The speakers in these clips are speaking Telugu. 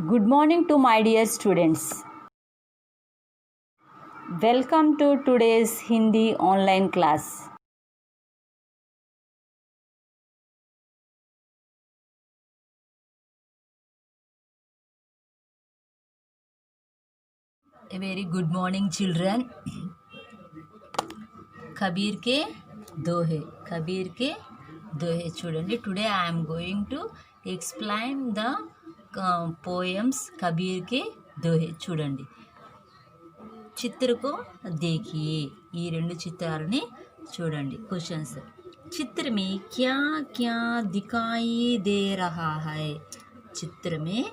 Good morning to my dear students. Welcome to today's Hindi online class. A very good morning, children. Kabir के दोहे చూడండి. Today I am going to explain the poems Kabir के दोहे చూడండి. चित्र को देखिए. ఈ రెండు చిత్రాలని చూడండి. क्वेश्चंस. चित्र में क्या क्या दिखाई दे रहा है? चित्र में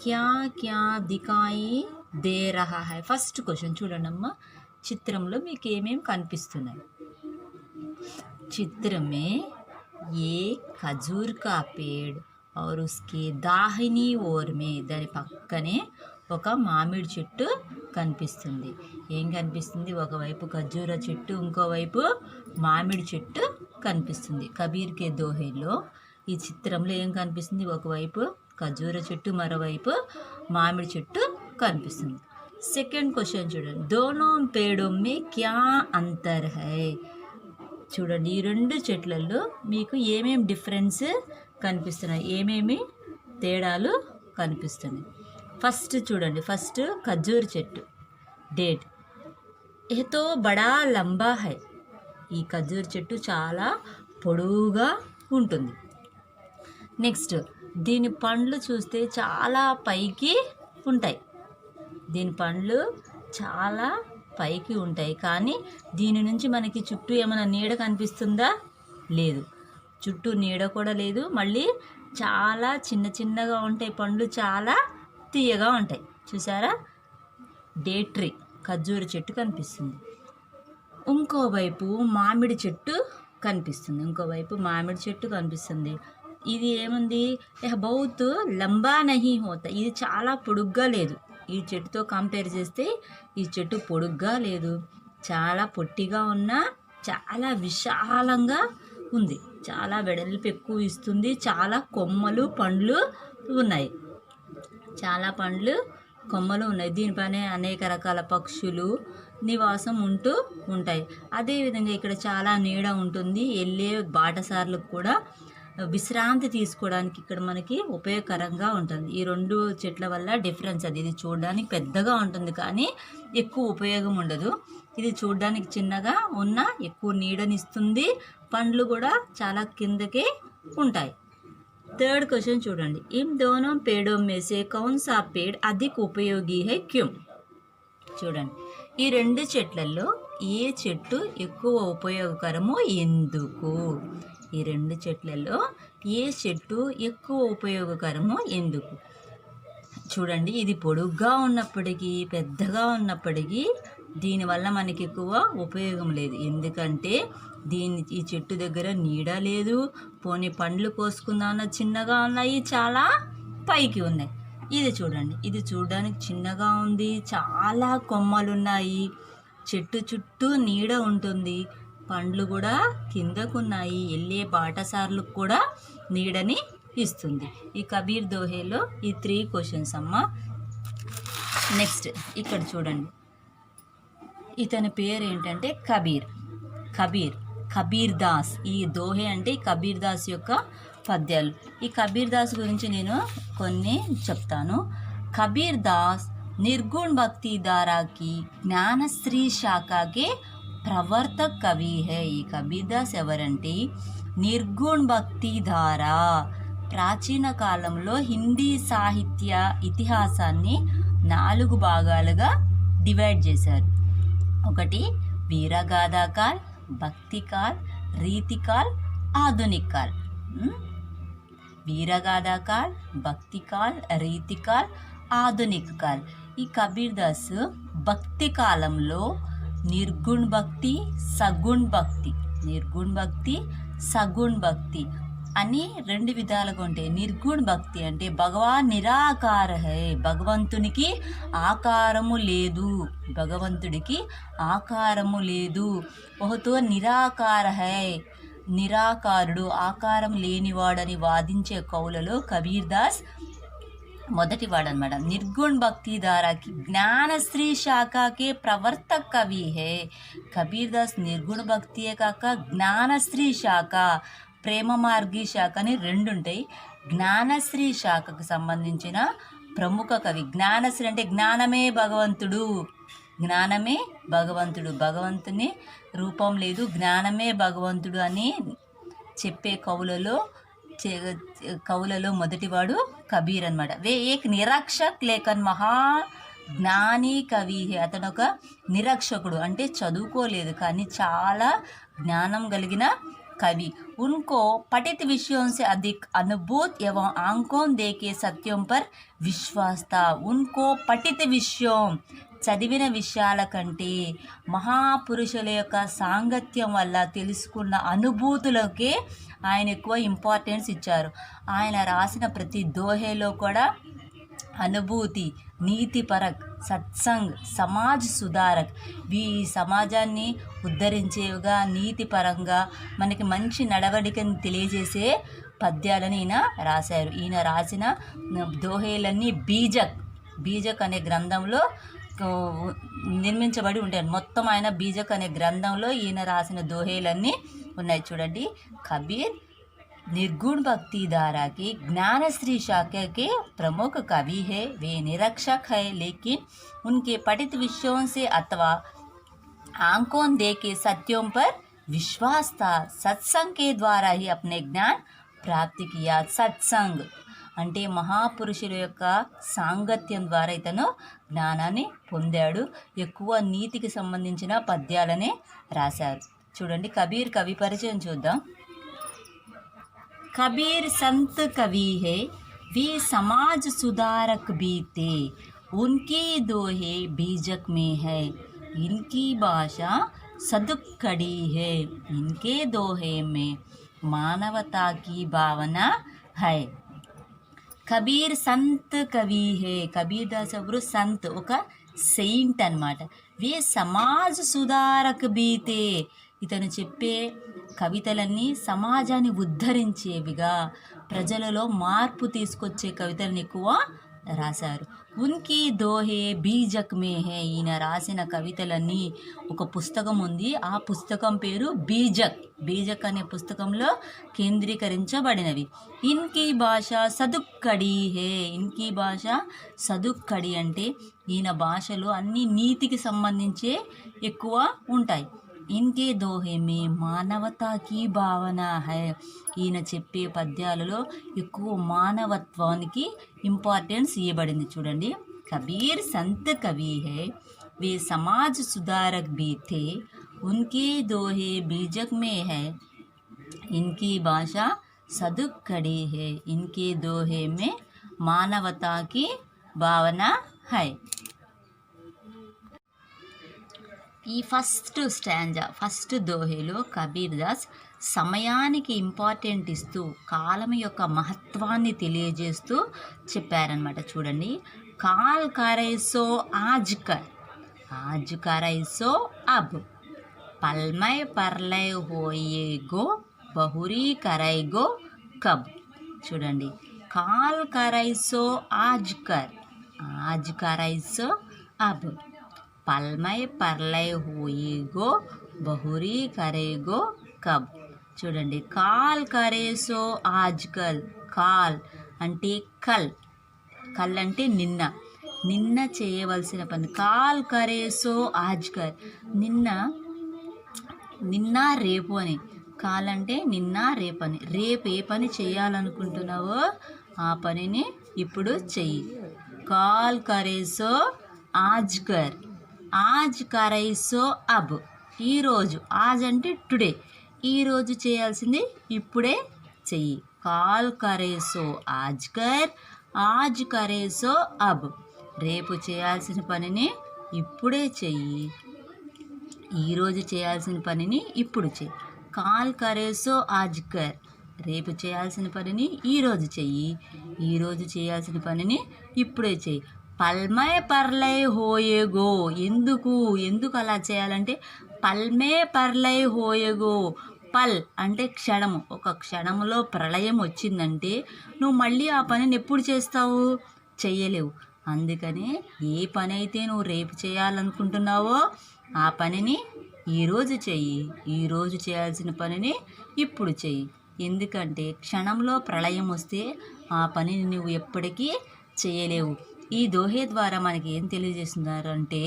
क्या क्या दिखाई దే రహా హై. ఫస్ట్ క్వశ్చన్ చూడండి అమ్మ, చిత్రంలో మీకు ఏమేమి కనిపిస్తున్నాయి? चित्र में ये खजूर का पेड़ और उसके दाहिनी ओर में దాని పక్కనే ఒక మామిడి చెట్టు కనిపిస్తుంది. ఏం కనిపిస్తుంది? ఒకవైపు ఖర్జూర చెట్టు, ఇంకోవైపు మామిడి చెట్టు కనిపిస్తుంది. కబీర్ కే దోహేలో ఈ చిత్రంలో ఏం కనిపిస్తుంది? ఒకవైపు ఖర్జూర చెట్టు, మరోవైపు మామిడి చెట్టు కనిపిస్తుంది. సెకండ్ క్వశ్చన్ చూడండి. దోనో పేడో మే క్యా అంతర్ హై? చూడండి, ఈ రెండు చెట్లలో మీకు ఏమేమి డిఫరెన్స్ కనిపిస్తున్నాయి, ఏమేమి తేడాలు కనిపిస్తున్నాయి? ఫస్ట్ చూడండి, ఫస్ట్ ఖర్జూర్ చెట్టు, డేట్ ఏతో బడా లంబా హై. ఈ ఖర్జూర్ చెట్టు చాలా పొడవుగా ఉంటుంది. నెక్స్ట్, దీని పండ్లు చూస్తే చాలా పైకి ఉంటాయి. దీని పండ్లు చాలా పైకి ఉంటాయి, కానీ దీని నుంచి మనకి చుట్టూ ఏమైనా నీడ కనిపిస్తుందా? లేదు, చుట్టూ నీడ కూడా లేదు. మళ్ళీ చాలా చిన్న చిన్నగా ఉంటాయి పండ్లు, చాలా తీయగా ఉంటాయి. చూసారా? డేట్ ట్రీ, ఖర్జూర చెట్టు కనిపిస్తుంది. ఇంకోవైపు మామిడి చెట్టు కనిపిస్తుంది. ఇంకోవైపు మామిడి చెట్టు కనిపిస్తుంది. ఇది ఏముంది? బహుత్ లంబా నహీ హోతా. ఇది చాలా పొడుగ్గా లేదు. ఈ చెట్టుతో కంపేర్ చేస్తే ఈ చెట్టు పొడుగ్గా లేదు, చాలా పొట్టిగా ఉన్న చాలా విశాలంగా ఉంది. చాలా వెడల్పు ఎక్కువ ఇస్తుంది. చాలా కొమ్మలు, పండ్లు ఉన్నాయి. చాలా పండ్లు, కొమ్మలు ఉన్నాయి. దీనిపైన అనేక రకాల పక్షులు నివాసం ఉంటూ ఉంటాయి. అదేవిధంగా ఇక్కడ చాలా నీడ ఉంటుంది. వెళ్ళే బాటసార్లకు కూడా విశ్రాంతి తీసుకోవడానికి ఇక్కడ మనకి ఉపయోగకరంగా ఉంటుంది. ఈ రెండు చెట్ల వల్ల డిఫరెన్స్ అది. ఇది చూడడానికి పెద్దగా ఉంటుంది, కానీ ఎక్కువ ఉపయోగం ఉండదు. ఇది చూడడానికి చిన్నగా ఉన్న ఎక్కువ నీడనిస్తుంది. పండ్లు కూడా చాలా కిందకే ఉంటాయి. థర్డ్ క్వశ్చన్ చూడండి. ఇన్ దోనో పేడో में से कौन सा पेड़ अधिक उपयोगी है क्यों? చూడండి, ఈ రెండు చెట్లలో ఏ చెట్టు ఎక్కువ ఉపయోగకరమో ఎందుకు? ఈ రెండు చెట్లలో ఏ చెట్టు ఎక్కువ ఉపయోగకరమో ఎందుకు? చూడండి, ఇది పొడుగ్గా ఉన్నప్పటికీ, పెద్దగా ఉన్నప్పటికీ దీనివల్ల మనకి ఎక్కువ ఉపయోగం లేదు. ఎందుకంటే ఈ చెట్టు దగ్గర నీడ లేదు. పోనీ పండ్లు కోసుకుందామన్నా చిన్నగా ఉన్నాయి, చాలా పైకి ఉన్నాయి. ఇది చూడండి, ఇది చూడడానికి చిన్నగా ఉంది, చాలా కొమ్మలు ఉన్నాయి, చెట్టు చుట్టూ నీడ ఉంటుంది, పండ్లు కూడా కిందకున్నాయి, వెళ్ళే బాటసార్లకు కూడా నీడని ఇస్తుంది. ఈ కబీర్ దోహేలో ఈ 3 క్వశ్చన్స్ అమ్మ. నెక్స్ట్ ఇక్కడ చూడండి, ఇతని పేరు ఏంటంటే కబీర్ దాస్. ఈ దోహే అంటే కబీర్ దాస్ యొక్క పద్యాలు. ఈ కబీర్ దాస్ గురించి నేను కొన్ని చెప్తాను. కబీర్ దాస్ నిర్గుణ భక్తి దారాకి జ్ఞానశ్రీ శాఖకి ప్రవర్తక కవి హై. ఈ కబీర్ దాస్ ఎవరంటే నిర్గుణ భక్తి ధార. ప్రాచీన కాలంలో హిందీ సాహిత్య ఇతిహాసాన్ని 4 భాగాలుగా డివైడ్ చేశారు. ఒకటి వీరగాథాకాల్, భక్తికాల్, రీతికాల్, ఆధునిక్ కాల్. వీరగాథాకాల్, భక్తికాల్, రీతికాల్, ఆధునిక్ కాల్. ఈ కబీర్ దాస్ భక్తి కాలంలో నిర్గుణ భక్తి, సగుణ భక్తి అని 2 విధాలుగా ఉంటాయి. నిర్గుణ భక్తి అంటే భగవాన్ నిరాకార హై, భగవంతునికి ఆకారము లేదు, భగవంతుడికి ఆకారము లేదు. బహుతో నిరాకార హై, నిరాకారుడు, ఆకారం లేనివాడని వాదించే కవులలో కబీర్ దాస్ మొదటివాడు అనమాట. నిర్గుణ భక్తి धारा की ज्ञानश्री शाखा के प्रवर्तक कवि है. కబీర్ దాస్ నిర్గుణ భక్తియే కాక జ్ఞానశ్రీ శాఖ, ప్రేమ మార్గి శాఖ అని రెండు ఉంటాయి. జ్ఞానశ్రీ శాఖకు సంబంధించిన ప్రముఖ కవి. జ్ఞానశ్రీ అంటే జ్ఞానమే భగవంతుడు, జ్ఞానమే భగవంతుడు, భగవంతుని రూపం లేదు, జ్ఞానమే భగవంతుడు అని చెప్పే కవులలో మొదటివాడు కబీర్ అనమాట. వే ఏక్ నిరక్షక్ లేకన్ మహా జ్ఞాని కవి హే. అతను ఒక నిరక్షకుడు అంటే చదువుకోలేదు కానీ చాలా జ్ఞానం కలిగిన कवि. उनको पठित विषयों से अधिक अनुभूत एवं आंखों देखे सत्यों पर विश्वास था. उनको पठित विषयों చదివిన విషయాల కంటే మహాపురుషుల యొక్క సాంగత్యం వల్ల తెలుసుకున్న అనుభూతులకే ఆయన ఎక్కువ ఇంపార్టెన్స్ ఇచ్చారు. ఆయన రాసిన ప్రతి దోహేలో కూడా అనుభూతి, నీతిపరక్, సత్సంగ్, సమాజ్ సుధారక్, ఈ సమాజాన్ని ఉద్ధరించేవిగా నీతిపరంగా మనకి మంచి నడవడికని తెలియజేసే పద్యాలను ఈయన రాశారు. ఈయన రాసిన దోహేలన్నీ బీజక్ అనే గ్రంథంలో నిర్మించబడి ఉంటాయి. మొత్తం ఆయన బీజక్ అనే గ్రంథంలో ఈయన రాసిన దోహేలన్నీ ఉన్నాయి. చూడండి, కబీర్ निर्गुण भक्ति धारा की ज्ञानश्री शाखा के प्रमुख कवि है. वे निरक्षक है लेकिन उनके पठित विषयों से अथवा आंखों देखे सत्यों पर विश्वास था. सत्संग के द्वारा ही अपने ज्ञान प्राप्ति किया. सत्संग అంటే మహాపురుషుల యొక్క సాంగత్యం ద్వారా ఇతను జ్ఞానాన్ని పొందాడు. ఎక్కువ నీతికి సంబంధించిన పద్యాలనే రాశారు. చూడండి, కబీర్ కవి పరిచయం చూద్దాం. कबीर संत कवि है, वे समाज सुधारक भी थे. उनकी दोहे बीजक में है, इनकी भाषा सदुक्कड़ी है. इनके दोहे में मानवता की भावना है. కబీర్ సంత్ కవి హే. కబీర్ దాస్ ఎవరు? సంత్, ఒక సెయింట్ అన్నమాట. వే సమాజ్ సుధారక్ బీతే. ఇతను చెప్పే కవితలన్నీ సమాజాన్ని ఉద్ధరించేవిగా, ప్రజలలో మార్పు తీసుకొచ్చే కవితలను ఎక్కువ రాశారు. ఉన్కి దోహే బీజక్ మే హే. ఈయన రాసిన కవితలన్నీ ఒక పుస్తకం ఉంది, ఆ పుస్తకం పేరు బీజక్ అనే పుస్తకంలో కేంద్రీకరించబడినవి. ఇన్కి భాష సదుక్కడి హే. ఇన్కి భాష సదుక్కడి అంటే ఈయన భాషలో అన్ని నీతికి సంబంధించే ఎక్కువ ఉంటాయి. ఇన్కే దోహే మే మానవతాకి భావన హై. ఈయన చెప్పే పద్యాలలో ఎక్కువ మానవత్వానికి ఇంపార్టెన్స్ ఇవ్వబడింది. చూడండి, కబీర్ సంత్ కవి హై, వే సమాజ్ సుధారక్ भी थे. उनके दोहे बीजक में है, इनकी भाषा सदुक्कड़ी है. इनके दोहे में मानवता की भावना है. ఈ ఫస్ట్ దోహేలో కబీర్ దాస్ సమయానికి ఇంపార్టెంట్ ఇస్తూ కాలం యొక్క మహత్వాన్ని తెలియజేస్తూ చెప్పారనమాట. చూడండి, కాల్ కరైసో ఆజ్ కరైసో అబ్, పల్మై పర్లై హోయేగో బహురీ కరైగో కబ్. చూడండి, కాల్ కరైసో ఆజ్ కరైసో అబ్, పల్మై పర్లై హోయేగో బహురీ కరేగో కబ్. చూడండి, కాల్ కరేసో ఆజ్కల్. కాల్ అంటే కల్ అంటే నిన్న చేయవలసిన పని. కాల్ కరేసో ఆజ్కల్, నిన్న రేపు అని. కాల్ అంటే నిన్న రేపు అని. రేపు ఏ పని చేయాలనుకుంటున్నావో ఆ పనిని ఇప్పుడు చెయ్యి. కాల్ కరేసో ఆజ్కర్, ఆజ్ కరైసో అబ్. ఈరోజు, ఆజ్ అంటే టుడే, ఈరోజు చేయాల్సింది ఇప్పుడే చెయ్యి. కాల్ కరేసో ఆజ్కర్, ఆజ్ కరేసో అబ్. రేపు చేయాల్సిన పనిని ఇప్పుడే చెయ్యి, ఈరోజు చేయాల్సిన పనిని ఇప్పుడు చెయ్యి. కాల్ కరేసో ఆజ్కర్, రేపు చేయాల్సిన పనిని ఈరోజు చెయ్యి, ఈరోజు చేయాల్సిన పనిని ఇప్పుడే చెయ్యి. పల్మై పర్లై హోయేగో. ఎందుకు అలా చేయాలంటే పల్మే పర్లై హోయేగో. పల్ అంటే క్షణము. ఒక క్షణంలో ప్రళయం వచ్చిందంటే నువ్వు మళ్ళీ ఆ పనిని ఎప్పుడు చేస్తావు? చెయ్యలేవు. అందుకనే ఏ పని అయితే నువ్వు రేపు చేయాలనుకుంటున్నావో ఆ పనిని ఈరోజు చెయ్యి. ఈరోజు చేయాల్సిన పనిని ఇప్పుడు చెయ్యి. ఎందుకంటే క్షణంలో ప్రళయం వస్తే ఆ పనిని నువ్వు ఎప్పటికీ చేయలేవు. ఈ దోహే ద్వారా మనకి ఏం తెలియజేస్తున్నారంటే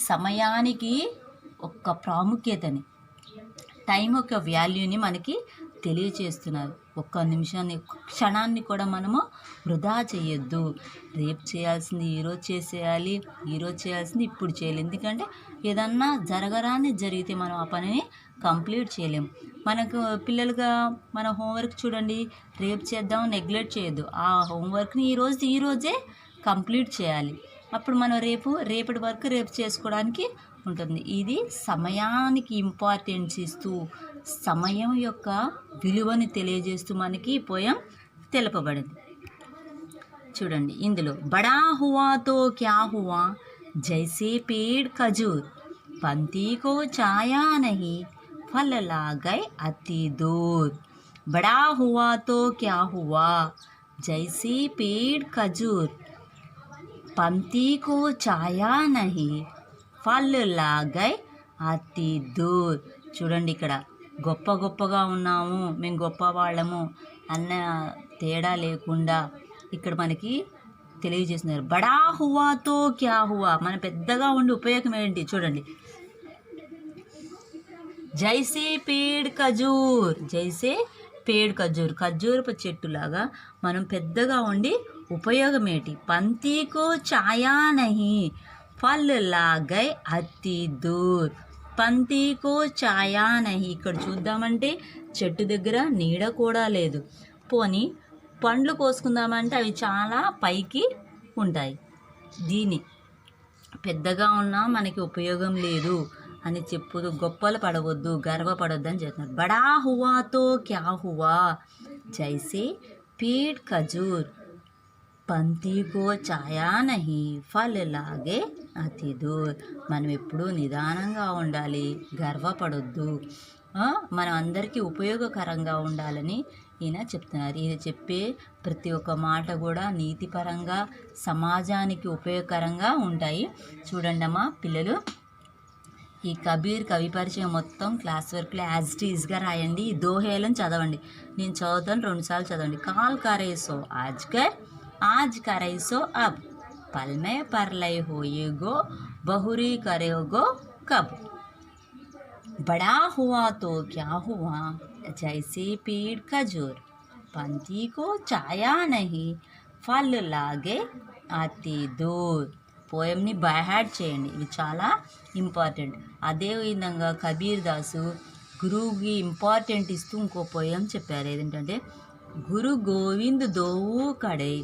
సమయానికి ఒక ప్రాముఖ్యతని, టైం యొక్క వాల్యూని మనకి తెలియచేస్తున్నారు. ఒక్క నిమిషాన్ని, ఒక్క క్షణాన్ని కూడా మనము వృధా చేయొద్దు. రేపు చేయాల్సింది ఈరోజు చేసేయాలి, ఈరోజు చేయాల్సింది ఇప్పుడు చేయాలి. ఎందుకంటే ఏదన్నా జరగరాని జరిగితే మనం ఆ పనిని కంప్లీట్ చేయలేం. మనకు పిల్లలుగా మన హోంవర్క్ చూడండి, రేపు చేద్దాం నెగ్లెక్ట్ చేయొద్దు. ఆ హోంవర్క్ని ఈరోజే కంప్లీట్ చేయాలి. అప్పుడు మనం రేపటి వర్క్ రేపు చేసుకోవడానికి ఉంటుంది. ఇది సమయానికి ఇంపార్టెన్స్ ఇస్తూ సమయం యొక్క విలువని తెలియజేస్తూ మనకి పోయం తెలపబడింది. చూడండి ఇందులో బడా హువా తో క్యా హువా జైసే పేడ్ ఖజూర్ పంతీ కో ఛాయా నహీ ఫల్ లాగై అతి దూర్. బడా హువా తో క్యా హువా జైసే పేడ్ ఖజూర్ పంతీ కో ఛాయా నహీ ఫల్ లాగై అతి దూర్. చూడండి ఇక్కడ గొప్పగా ఉన్నాము, మేము గొప్ప వాళ్ళము అన్న తేడా లేకుండా ఇక్కడ మనకి తెలియజేస్తున్నారు. బడా హువాతో క్యా హువా, మన పెద్దగా ఉండి ఉపయోగం ఏంటి చూడండి. జైసే పేడ్ ఖజూర్, జైసే పేడ్ ఖజూర్, ఖజూరపు చెట్టులాగా మనం పెద్దగా ఉండి ఉపయోగం ఏంటి. పంతీకో ఛాయా నహీ ఫల్ లాగై అతి దూర్. పంతీకో ఛాయా నహీ, ఇక్కడ చూద్దామంటే చెట్టు దగ్గర నీడ కూడా లేదు. పోనీ పండ్లు కోసుకుందామంటే అవి చాలా పైకి ఉంటాయి. దీన్ని పెద్దగా ఉన్నా మనకి ఉపయోగం లేదు అని చెప్పుదు, గొప్పలు పడవద్దు, గర్వపడవద్దు అని చెప్తున్నారు. బడా హువాతో క్యా హువా జైసే పేడ్ ఖజూర్ పంతీకో ఛాయా నహీ ఫల్ లాగే అతి దూర్. మనం ఎప్పుడూ నిదానంగా ఉండాలి, గర్వపడొద్దు, మనం అందరికీ ఉపయోగకరంగా ఉండాలని ఈయన చెప్తున్నారు. ఈయన చెప్పే ప్రతి ఒక్క మాట కూడా నీతిపరంగా సమాజానికి ఉపయోగకరంగా ఉంటాయి. చూడండి అమ్మా పిల్లలు, ఈ కబీర్ కవి పరిచయం మొత్తం క్లాస్ వర్క్లో యాజ్ ఇట్ ఈజ్గా రాయండి. ఈ దోహేలను చదవండి. నేను చదువుతాను, 2 సార్లు చదవండి. కాల్ కరేసో ఆజ్కర్ आज करैसो अब पल में परलय होएगो बहुरी करेगो कब. बड़ा हुआ तो क्या हुआ जैसे पेड़ खजूर पंथी को छाया नहीं फल लागे అతి దూర్. పోయంని బై హ్యాడ్ చేయండి, ఇవి చాలా ఇంపార్టెంట్. అదేవిధంగా కబీర్ దాసు గురువుకి ఇంపార్టెంట్ ఇస్తూ ఇంకో పోయం చెప్పారు. ఏంటంటే గురు గోవింద్ దోవు కడే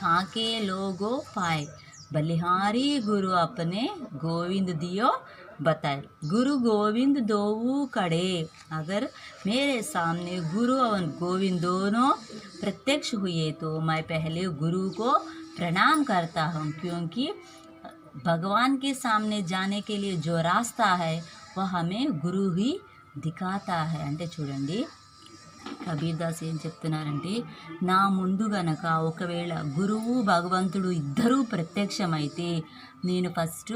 खाके लोगो पाए बलिहारी गुरु अपने गोविंद दियो बताए. गुरु गोविंद दोऊ कड़े, अगर मेरे सामने गुरु और गोविंद दोनों प्रत्यक्ष हुए तो मैं पहले गुरु को प्रणाम करता हूँ, क्योंकि भगवान के सामने जाने के लिए जो रास्ता है वह हमें गुरु ही दिखाता है. అంటే చూడండి కబీర్ దాస్ ఏం చెప్తున్నారంటే, నా ముందు గనక ఒకవేళ గురువు భగవంతుడు ఇద్దరూ ప్రత్యక్షమైతే నేను ఫస్ట్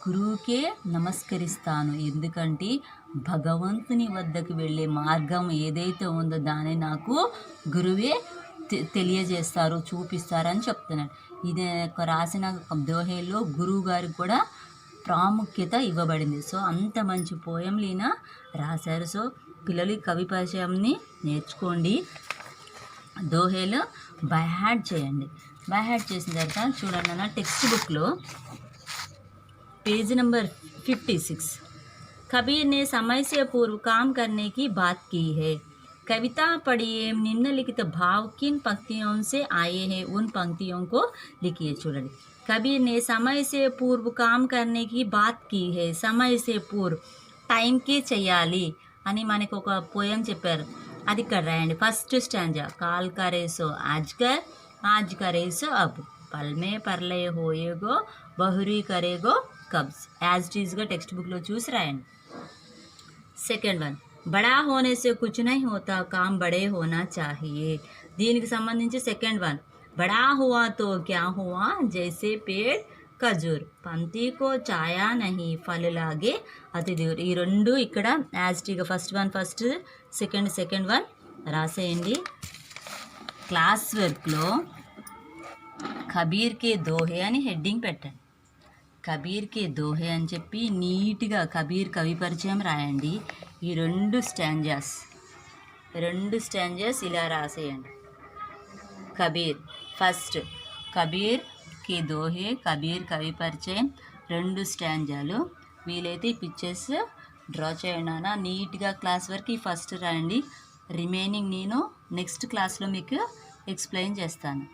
గురువుకే నమస్కరిస్తాను. ఎందుకంటే భగవంతుని వద్దకు వెళ్ళే మార్గం ఏదైతే ఉందో దాన్ని నాకు గురువే తెలియజేస్తారు, చూపిస్తారని చెప్తున్నాడు. ఇది రాసిన దోహేలో గురువు గారికి కూడా ప్రాముఖ్యత ఇవ్వబడింది. సో అంత మంచి పోయంలు ఈయన రాశారు. సో పిల్లలు కవి పరిచయంని నేర్చుకోండి, దోహేలు బై హ్యాడ్ చేయండి. బై హ్యాడ్ చేసిన తర్వాత చూడండి అన్న టెక్స్ట్ బుక్లో पेज नंबर 56 कबीर ने समय से पूर्व काम करने की बात की है. कविता पढ़िए, निम्नलिखित भाव किन पंक्तियों से आए हैं उन पंक्तियों को लिखिए. చూడండి, कबीर ने समय से पूर्व काम करने की बात की है. समय से पूर्व టైంకి చెయ్యాలి అని మనకు ఒక పోయం చెప్పారు, అది ఇక్కడ రాయండి. ఫస్ట్ స్టాంజా కాల్ కరేసో ఆజ్కర్ आज करेसो अब पल में परलय होएगो बहुरी करेगो कब्ज. యాజ్ ఇట్ ఈజ్గా టెక్స్ట్ బుక్లో చూసి రాయండి. సెకండ్ వన్ బడా హోనే సే కుచ్ నహీ హోతా కామ్ బడే హోనా చాహియే. దీనికి సంబంధించి సెకండ్ వన్ बड़ा हुआ तो क्या हुआ जैसे पेड़ ఖజూర్ పంతికో ఛాయా నహి ఫల్ లాగే అతి దూర్. ఈ రెండు ఇక్కడ యాజ్టీగా ఫస్ట్ సెకండ్ వన్ రాసేయండి. క్లాస్ వర్క్లో కబీర్ కే దోహే అని హెడ్డింగ్ పెట్టండి. కబీర్ కే దోహే అని చెప్పి నీట్గా కబీర్ కవి పరిచయం రాయండి. ఈ రెండు స్టాంజాస్ ఇలా రాసేయండి. కబీర్ ఫస్ట్ కబీర్ కి దోహే, కబీర్ కవి పరిచయం, రెండు స్టాంజాలు. వీలైతే ఈ పిక్చర్స్ డ్రా చేయండి అన్న. నీట్గా క్లాస్ వర్క్ ఈ ఫస్ట్ రాయండి. రిమైనింగ్ నేను నెక్స్ట్ క్లాస్లో మీకు ఎక్స్ప్లెయిన్ చేస్తాను.